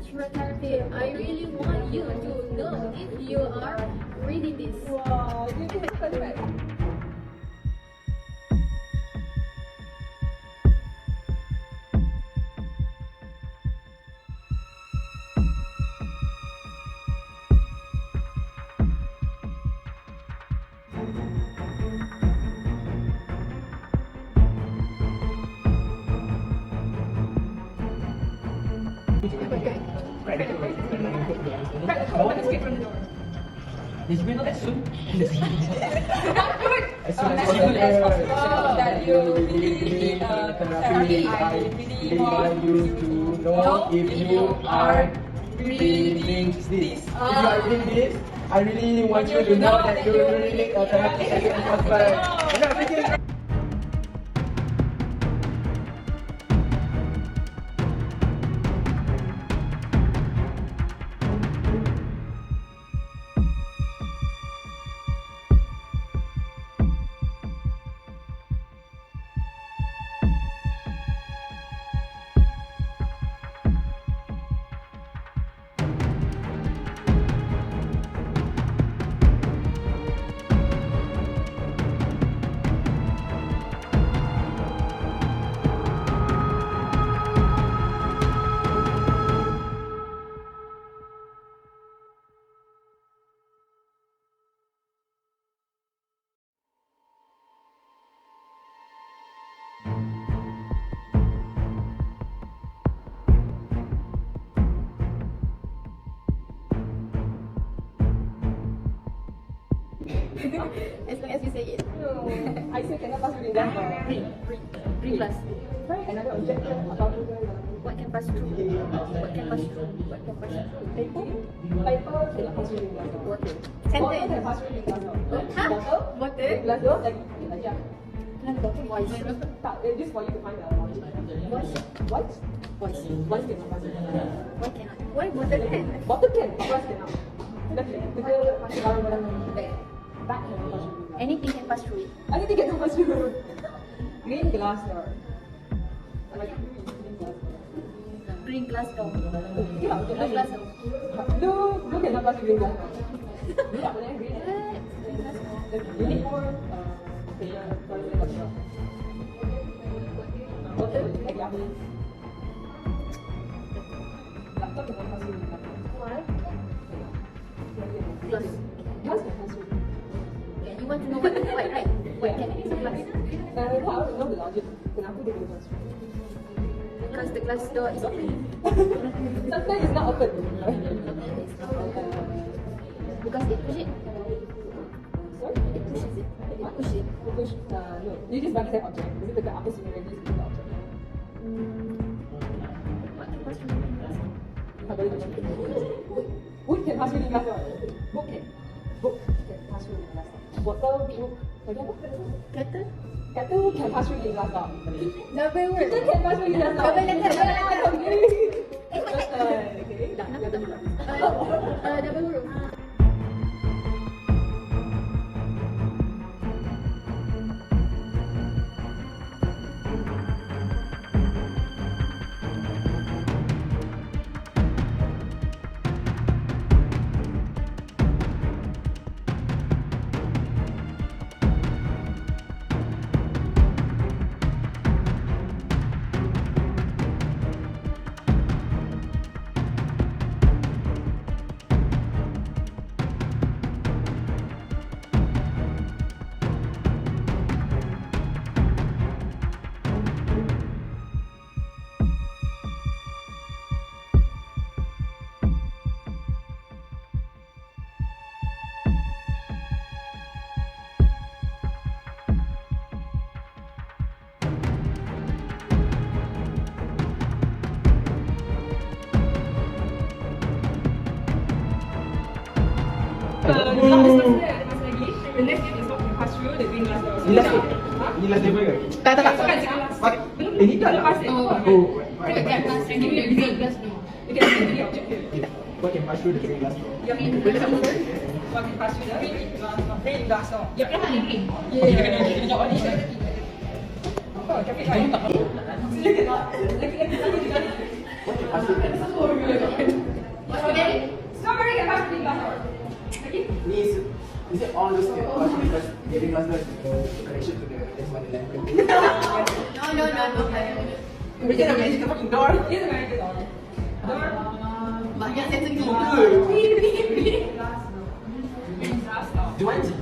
Shurakarti, I really want you to know if you are reading this. Wow, this is perfect. As soon as possible that you will be therapy. I really want you to know if you are reading this. If you are reading this, I really want you to know that you really need a therapy session as well. As long as you say it. No, I still cannot pass reading that. Green plus. Try another objection about What can pass through? What can pass through? What can pass through? paper. Paper cannot pass reading glass. Water. Water can pass reading glass. Huh? Water? Glass door lagi. Yeah. Voice. Tak, this for you to find the logic. Voice. What? Voice. Voice cannot pass reading glass. Why cannot? Why water can? Water can, but voice cannot. Kita barang-barang back cannot pass reading glass. Anything can pass through it. Anything cannot pass reading. Green glass door. Like green glass door. Green glass door. Yeah, Blue glass door. Blue cannot pass green glass door. Blue tak boleh green. Green glass door. You need more water lagi apa? Laptop cannot pass reading glass. Why? Glass. Glass can pass reading. Okay, you want to know what right? What can it glass? How to know the logic? Kenapa dia boleh pass reading? Because the glass door is open. Sometimes it's not open. Because it push it. Sorry? It pushes it. It push it. Push, no. You just back object. Is it dekat apa sebenarnya di situ object? What can pass through glass? Tak boleh macam tu. Wood can pass reading glass. Book can. Book can pass reading glass. Bottle, book. Lagi apa? Kettle? Kettle can pass reading glass. Double word. Kettle can pass reading glass. Double letter. Okay. Dah. Double huruf. The next game is what can pass through the green glass door. Ni last ni last level ke? Tak. Ini tak lah. Oh. Green glass door. You can see the object here. What can pass through the green glass door? Yang ini boleh tak betul? What can pass through the green glass door? Ya, kenapa ni green? Kita jawab ni. Apa? Capek lain. Lagi. Okay, masuk. What's spaghetti? Strawberry and mashed potato glass. Is it all those because giving us the connection to the this one land? No. We can arrange the fucking door. It's American door. Banyak saya segi. Jumanji.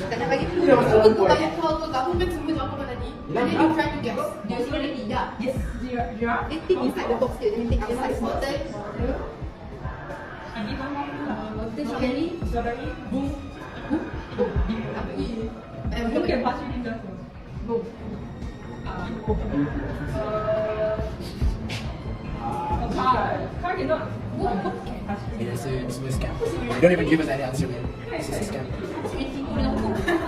Kena bagi clue. Aku tanya kau kan semua jawab apa tadi. And then you try to guess. Do you already? Yeah. Yes, giraffe. They think inside the box here. They think outside is water. Water spaghetti. Strawberry. Boom. Look at mashed potato glass. Boom. Car cannot. It's a scam. You don't even give us any answer, man. It's a scam.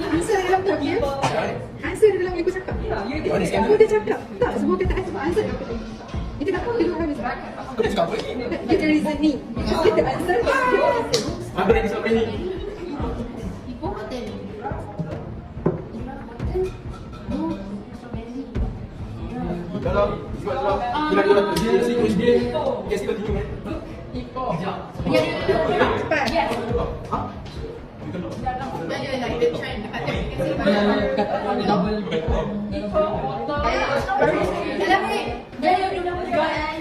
Answer dalam tak dia? Answer dalam yang aku cakap. You want to scam? Aku dah cakap. Tak, semua kata answer dalam kata. Itu kat kau dulu habis. Kau dah cakap apa? Get the reasoning. Get the answer. Apa yang disebut ini? Ipoh hotel. Kalau dia sequence dia, guess continue, man. Cepat. Yes. Dia like the trend dekat aplikasi. Double. Elaborate. Dia belum dapat jawapan.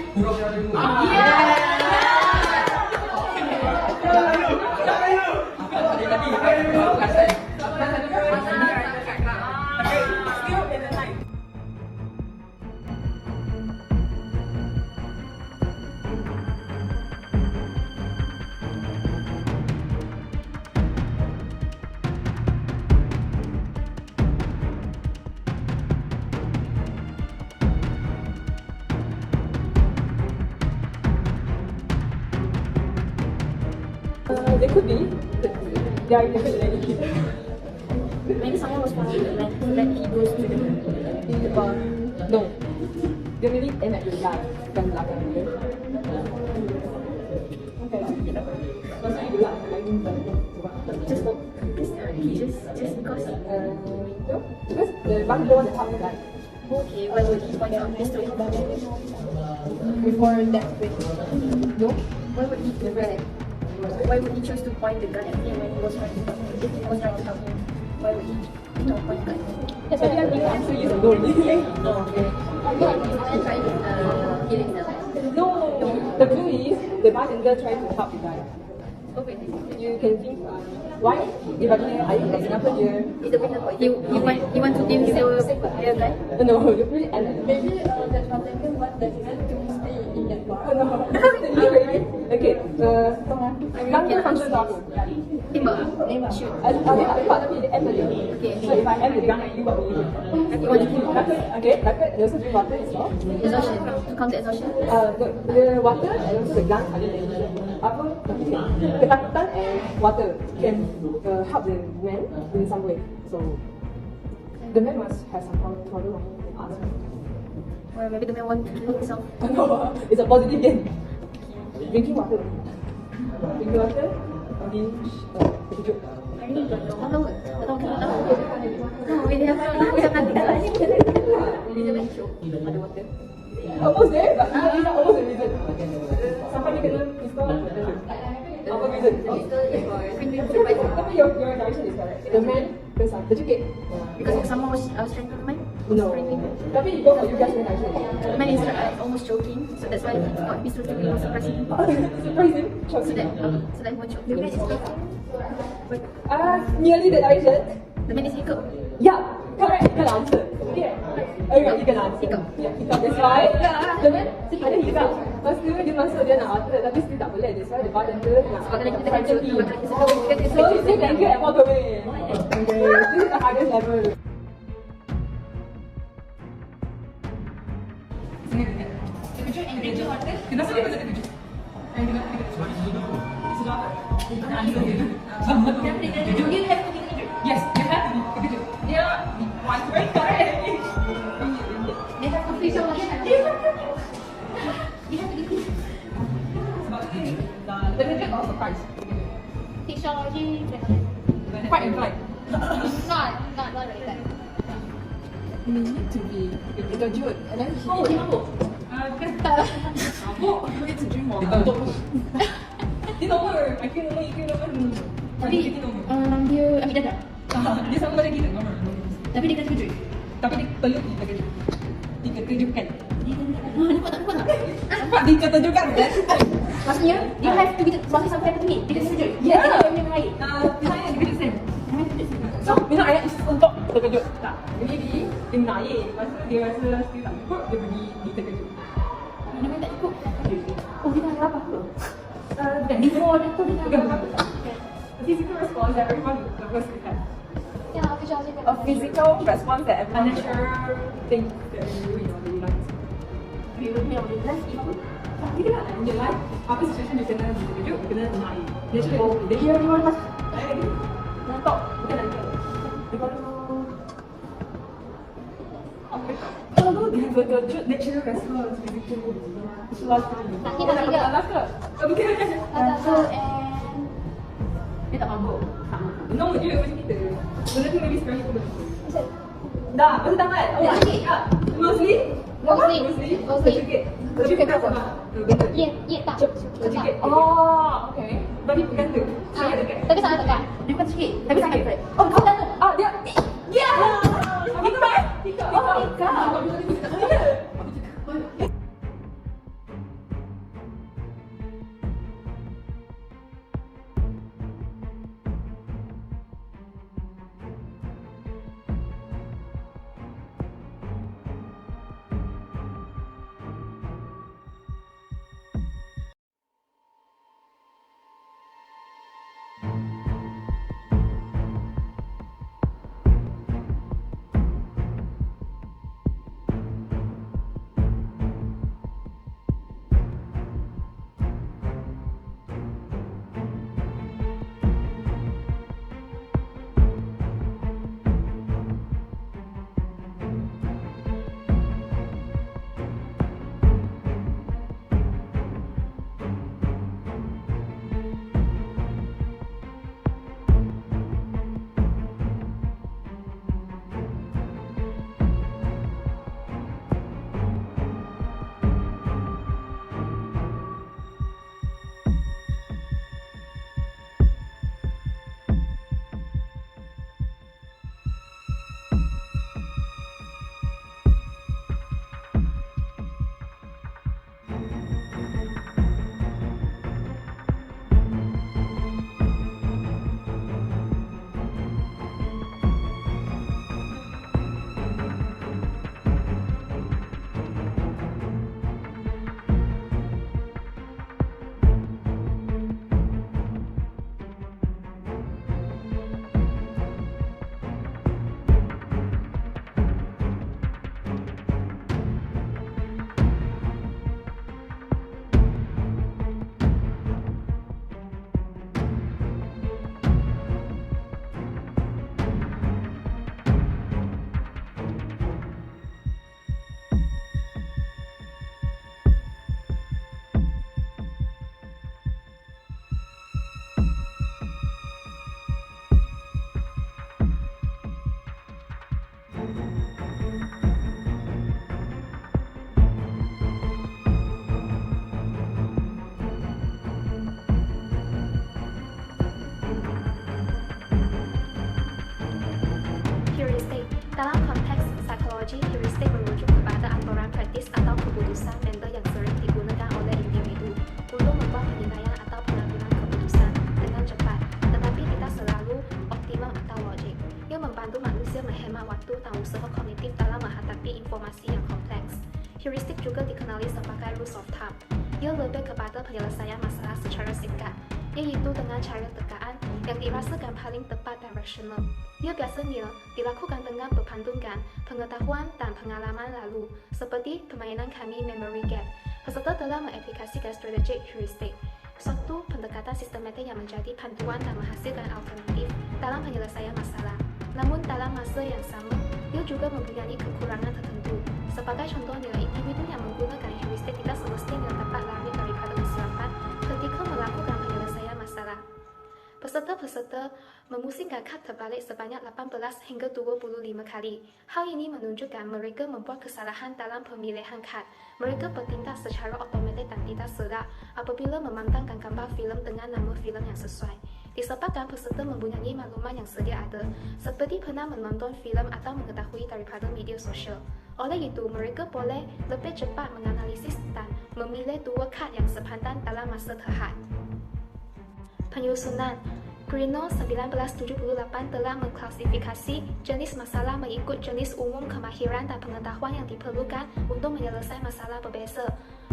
They could be. They are independent. Maybe someone was following the line so that he goes to the bar. No. They really aim at the guy. Bukan belakang dia. Okay. Masa dia gelap, lain Just for just because. no. Because the one the one that helped the guy. Okay, why would he point out this to him before that way? No. Why would he do that? Why would he choose to point the gun at him when he was trying to help him? If he was trying to help him, why would he not point the gun? That's why I think the answer is no. Oh, okay. And try to kill himself. No. The clue is the bartender trying to help the guy. Okay. You can think why? Dia bagi air kat kenapa dia Is the winner he want to give the gun? no, you really and Maybe that bartender want the girl to stay in that bar. okay, London function apa? Tembak. Shoot. Dia tak tembak tapi dia aim dia. Okay. So if I aim the gun at you, what will you do? Okay, what do you do? Okay, like that, there's also water as well. Exhaustion. To counter exhaustion. The water and also the gun ada apa? Ketakutan and water can help the man in some way. So the man must have some problem with us. Or maybe the man want to kill himself. No, it's a positive game. Drinking water. Drinking water. Terkejut. I really don't know. Tak tahu kita tahu. No, we have nothing else. Reason when show ada water. Almost there, but it's not almost the reason. Sampai dia kena pistol. Apa reason? Tapi your direction is correct. The man terjekit. Because someone was trying to remind. No. Tapi go for you guys direction. The man is almost choking, so that's why he got pistol to be suppressing him. Surprising. So that he won't choke. The man is hiccup. Nearly the direction. The man is hiccup. Yeah, correct. Ikan answer. Okay. Alright, ikan answer. Hiccup. Yeah, hiccup. That's why. The man ada hiccup. Lepas tu dia masuk dia nak answer tapi still tak boleh. That's why the bartender nak. Sebab kita kejut. So you can get a walk away. Okay, this is the hardest level. Kenapa dia kata terkejut? You have to be terkejut. Yes, you have to be terkejut. Dia one word correct. They have to feel so much. You have to be terkejut. Terkejut or surprise? Pixology. Fight and flight. Not like that. need to be terkejut and then he Dia mabuk. Mabuk. need to drink more. Dia normal. IQ normal. Tapi Dia normal. dia ambil dadah. Dia sama macam kita normal. Tapi dia kena terkejut. Tapi dia perlu diterkejut. Diterkejutkan. Nampak tak? Nampak diterkejutkan kan? Maksudnya dia have to be maksudnya sampai ke ni dia kena terkejut. Ya. Dia kena minum air. Saya diterkejut sen. So, minum air is untuk terkejut. Tak. Maybe dia minum air. Lepas tu dia rasa still tak cukup, dia pergi terkejut. Minum air tak cukup. Oh dia dah lapar ke? Dan before dia tu dia Bukan dah apa. Physical response that everyone has. Ya, aku jauh cakap. A physical response that everyone sure thinks that you know, really like. we will minum dia last itu. Tapi kan in your life, apa situation you kena terkejut, you kena minum air. Dia cakap, Oh, dia dia lepas. Nantok, bukan nantok. Dia baru kalau dia terkejut, natural response, physical. Itu last kali. Nanti dah tiga. Last ke? Bukan. Kata and Dia tak mabuk. No, dia macam kita. Benda tu maybe sekarang kita boleh. Dah, pasal tangan. Oh, Okey. Mostly? Mostly. Mostly. Sedikit. Sedikit apa? Benda. ye tak. Sedikit. Oh, okay. Bagi pegang tu. Saya dekat. Tapi sangat dekat. Dia bukan sikit. Tapi sangat berat. Oh, kau dah tu. Ah, dia. Ya. Tika. Oh, Tika. Heuristik. Dalam konteks psikologi, heuristik merujuk kepada aturan praktis atau keputusan mental yang sering digunakan oleh individu untuk membuat penilaian atau pengambilan keputusan dengan cepat, tetapi tidak selalu optimal atau logik, yang membantu manusia menghemat waktu dan usaha kognitif dalam menghadapi informasi yang kompleks. Heuristik juga dikenali sebagai rules of thumb. Ia lebih kepada penyelesaian masalah secara singkat, yaitu dengan cara tegaan yang dirasakan paling tepat dan rasional. Ia biasanya dilakukan dengan berpandungkan pengetahuan dan pengalaman lalu, seperti permainan kami memory gap. Peserta telah mengaplikasikan strategi heuristik, suatu pendekatan sistematik yang menjadi panduan dan menghasilkan alternatif dalam penyelesaian masalah. Namun dalam masa yang sama, ia juga mempunyai kekurangan tertentu. Sebagai contohnya, individu yang menggunakan heuristik tidak semestinya dapat lari daripada kesilapan ketika melakukan penyelesaian masalah. Peserta Peserta-peserta memusingkan kad terbalik sebanyak 18 hingga 25 kali. Hal ini menunjukkan mereka membuat kesalahan dalam pemilihan kad. Mereka bertindak secara otomatis dan tidak sedar apabila memandangkan gambar filem dengan nama filem yang sesuai. Disebabkan peserta mempunyai maklumat yang sedia ada, seperti pernah menonton filem atau mengetahui daripada media sosial. Oleh itu, mereka boleh lebih cepat menganalisis dan memilih dua kad yang sepadan dalam masa terhad. Penyusunan Greenlaw 1978 telah mengklasifikasi jenis masalah mengikut jenis umum kemahiran dan pengetahuan yang diperlukan untuk menyelesaikan masalah berbeza.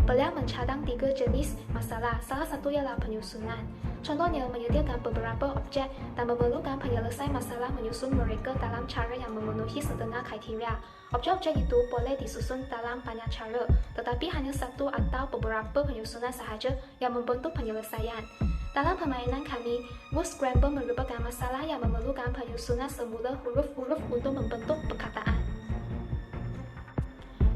Beliau mencadang 3 jenis masalah, salah satu ialah penyusunan. Contohnya, menyediakan beberapa objek dan memerlukan penyelesaian masalah menyusun mereka dalam cara yang memenuhi setengah kriteria. Objek-objek itu boleh disusun dalam banyak cara, tetapi hanya satu atau beberapa penyusunan sahaja yang membentuk penyelesaian. Dalam permainan kami, word scramble merupakan masalah yang memerlukan penyusunan semula huruf-huruf untuk membentuk perkataan.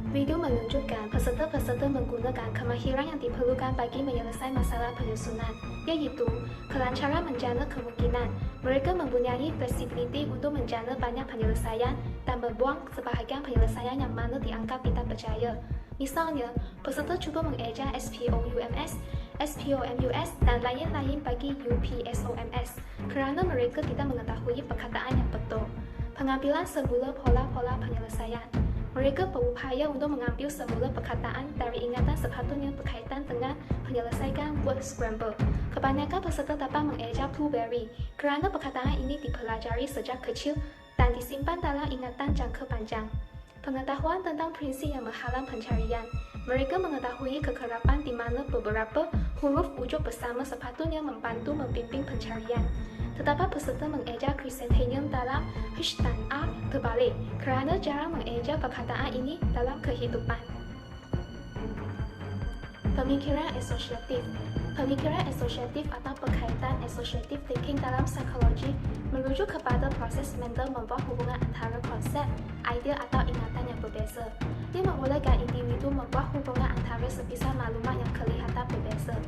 Video menunjukkan peserta-peserta menggunakan kemahiran yang diperlukan bagi menyelesaikan masalah penyusunan, iaitu kelancaran menjana kemungkinan. Mereka mempunyai fleksibiliti untuk menjana banyak penyelesaian dan membuang sebahagian penyelesaian yang mana dianggap tidak berjaya. Misalnya, peserta cuba mengeja SPOUMS, SPOMUS dan lain-lain bagi UPSOMS kerana mereka tidak mengetahui perkataan yang betul. Pengambilan semula pola-pola penyelesaian. Mereka berupaya untuk mengambil semula perkataan dari ingatan sepatutnya berkaitan dengan penyelesaian word scramble. Kebanyakan peserta dapat mengeja blueberry kerana perkataan ini dipelajari sejak kecil dan disimpan dalam ingatan jangka panjang. Pengetahuan tentang prinsip yang menghalang pencarian. Mereka mengetahui kekerapan di mana beberapa huruf wujud bersama sepatutnya membantu membimbing pencarian. Terdapat peserta mengeja chrysanthemum dalam H dan R terbalik kerana jarang mengeja perkataan ini dalam kehidupan. Pemikiran asosiatif. Pemikiran asosiatif atau berkaitan associative thinking dalam psikologi merujuk kepada proses mental membuat hubungan antara konsep, idea atau ingatan yang berbeza. Ia membolehkan individu membuat hubungan antara sepisah maklumat yang kelihatan berbeza.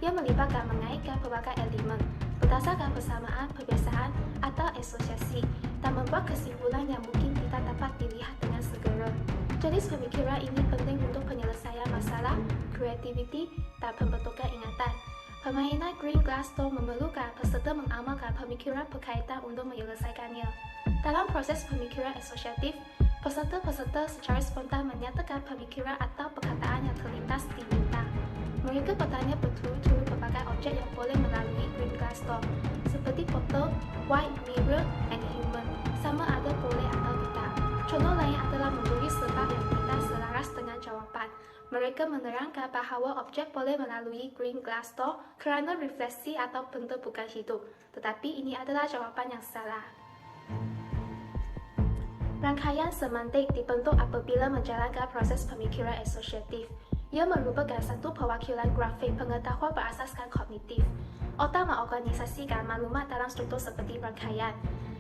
Ia melibatkan mengaitkan pelbagai elemen berdasarkan persamaan, perbiasaan atau asosiasi dan membuat kesimpulan yang mungkin tidak dapat dilihat dengan segera. Jenis pemikiran ini penting untuk penyelesaian masalah, kreativiti dan pembentukan ingatan. Permainan Green Glass Door memerlukan peserta mengamalkan pemikiran berkaitan untuk menyelesaikannya. Dalam proses pemikiran asosiatif, peserta-peserta secara spontan menyatakan pemikiran atau perkataan yang terlintas di minda. Mereka bertanya berturut-turut berbagai objek yang boleh melalui Green Glass Door, seperti foto, white mirror, and human, sama ada boleh atau tidak. Contoh lain adalah memberi sebab yang tidak selaras dengan jawapan. Mereka menerangkan bahawa objek boleh melalui Green Glass Door kerana refleksi atau benda bukan hidup, tetapi ini adalah jawapan yang salah. Rangkaian semantik dibentuk apabila menjalankan proses pemikiran asosiatif. Ia merupakan satu perwakilan grafik pengetahuan berasaskan kognitif. Otak mengorganisasikan maklumat dalam struktur seperti rangkaian,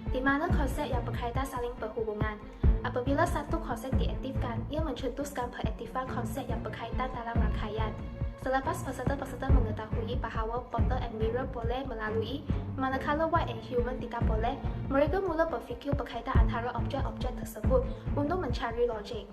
di mana konsep yang berkaitan saling berhubungan. Apabila satu konsep diaktifkan, ia mencetuskan peraktifan konsep yang berkaitan dalam rangkaian. Selepas peserta-peserta mengetahui bahawa photo and mirror boleh melalui, manakala white and human tidak boleh, mereka mula berfikir berkaitan antara objek-objek tersebut untuk mencari logik.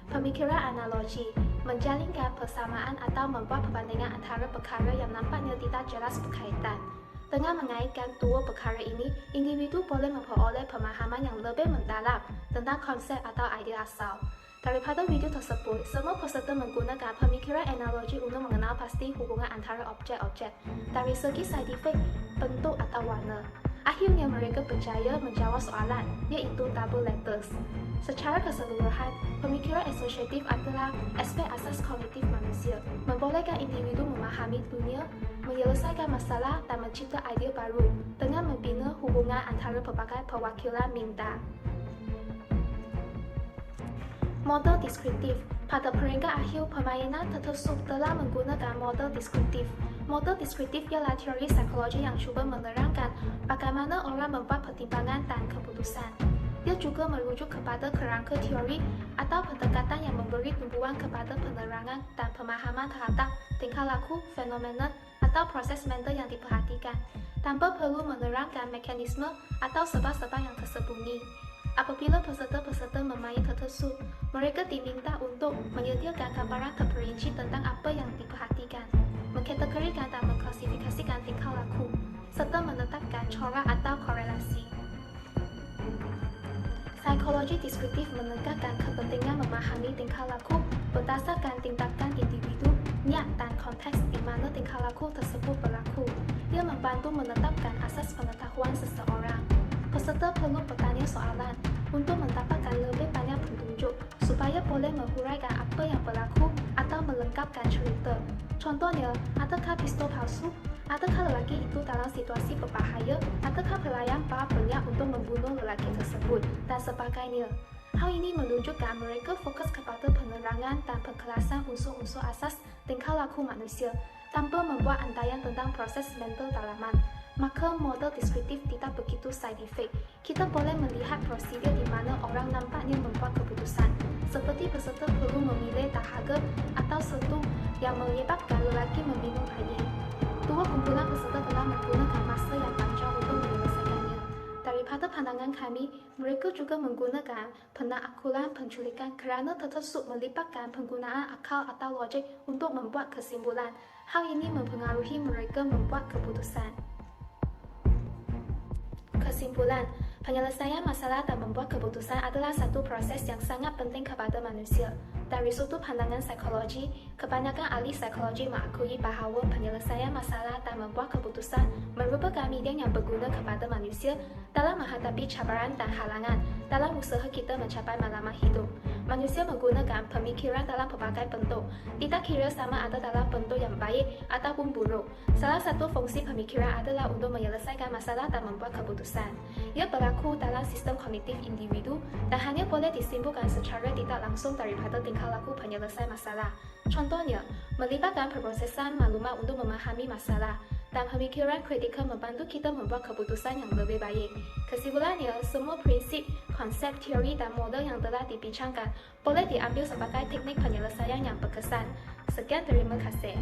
Pemikiran analogi menjalinkan persamaan atau membuat perbandingan antara perkara yang nampaknya tidak jelas berkaitan. Dengan mengaitkan dua perkara ini, individu boleh memperoleh pemahaman yang lebih mendalam tentang konsep atau idea asal. Daripada video tersebut, semua peserta menggunakan pemikiran analogi untuk mengenal pasti hubungan antara objek-objek dari segi saintifik, bentuk atau warna. Akhirnya mereka berjaya menjawab soalan, iaitu double letters. Secara keseluruhan, pemikiran asosiatif adalah aspek asas kognitif manusia, membolehkan individu memahami dunia, menyelesaikan masalah dan mencipta idea baru dengan membina hubungan antara pelbagai perwakilan minda. Model deskriptif. Pada peringkat akhir permainan tertusuk telah menggunakan model deskriptif. Model deskriptif ialah teori psikologi yang cuba menerangkan bagaimana orang membuat pertimbangan dan keputusan. Ia juga merujuk kepada kerangka teori atau pendekatan yang memberi tumpuan kepada penerangan dan pemahaman terhadap tingkah laku, fenomena atau atau proses mental yang diperhatikan, tanpa perlu menerangkan mekanisme atau sebab-sebab yang tersembunyi. Apabila peserta-peserta bermain tertusuk, mereka diminta untuk menyediakan gambaran terperinci tentang apa yang diperhatikan, mengkategorikan dan mengklasifikasikan tingkah laku, serta menetapkan corak atau korelasi. Psikologi deskriptif menekankan kepentingan memahami tingkah laku berdasarkan tindakan individu, niat dan konteks di mana tingkah laku tersebut berlaku. Ia membantu menetapkan asas pengetahuan seseorang. Peserta perlu bertanya soalan untuk mendapatkan lebih banyak petunjuk supaya boleh menghuraikan apa yang berlaku atau melengkapkan cerita. Contohnya, adakah pistol palsu? Adakah lelaki itu dalam situasi berbahaya? Adakah pelayan bar berniat untuk membunuh lelaki tersebut? Dan sebagainya. Hal ini menunjukkan mereka fokus kepada penerangan dan pengkelasan unsur-unsur asas tingkah laku manusia tanpa membuat antaian tentang proses mental dalaman. Maka model deskriptif tidak begitu saintifik. Kita boleh melihat prosedur di mana orang nampaknya membuat keputusan, seperti peserta perlu memilih dahaga atau setu yang menyebabkan lelaki meminum air. Dua kumpulan peserta telah menggunakan masa yang panjang untuk menyelesaikannya. Daripada pandangan kami, mereka juga menggunakan penaklukan penculikan kerana tertusuk melibatkan penggunaan akal atau logik untuk membuat kesimpulan. Hal ini mempengaruhi mereka membuat keputusan. Kesimpulan, penyelesaian masalah dan membuat keputusan adalah satu proses yang sangat penting kepada manusia. Dari sudut pandangan psikologi, kebanyakan ahli psikologi mengakui bahawa penyelesaian masalah dan membuat keputusan merupakan media yang berguna kepada manusia dalam menghadapi cabaran dan halangan dalam usaha kita mencapai matlamat hidup. Manusia menggunakan pemikiran dalam pelbagai bentuk, tidak kira sama ada dalam bentuk yang baik ataupun buruk. Salah satu fungsi pemikiran adalah untuk menyelesaikan masalah dan membuat keputusan. Ia berlaku dalam sistem kognitif individu dan hanya boleh disimpulkan secara tidak langsung daripada tingkah laku penyelesai masalah. Contohnya, melibatkan perprosesan maklumat untuk memahami masalah, dan pemikiran kritikal membantu kita membuat keputusan yang lebih baik. Kesimpulannya, semua prinsip, konsep, teori dan model yang telah dibincangkan boleh diambil sebagai teknik penyelesaian yang berkesan. Sekian, terima kasih.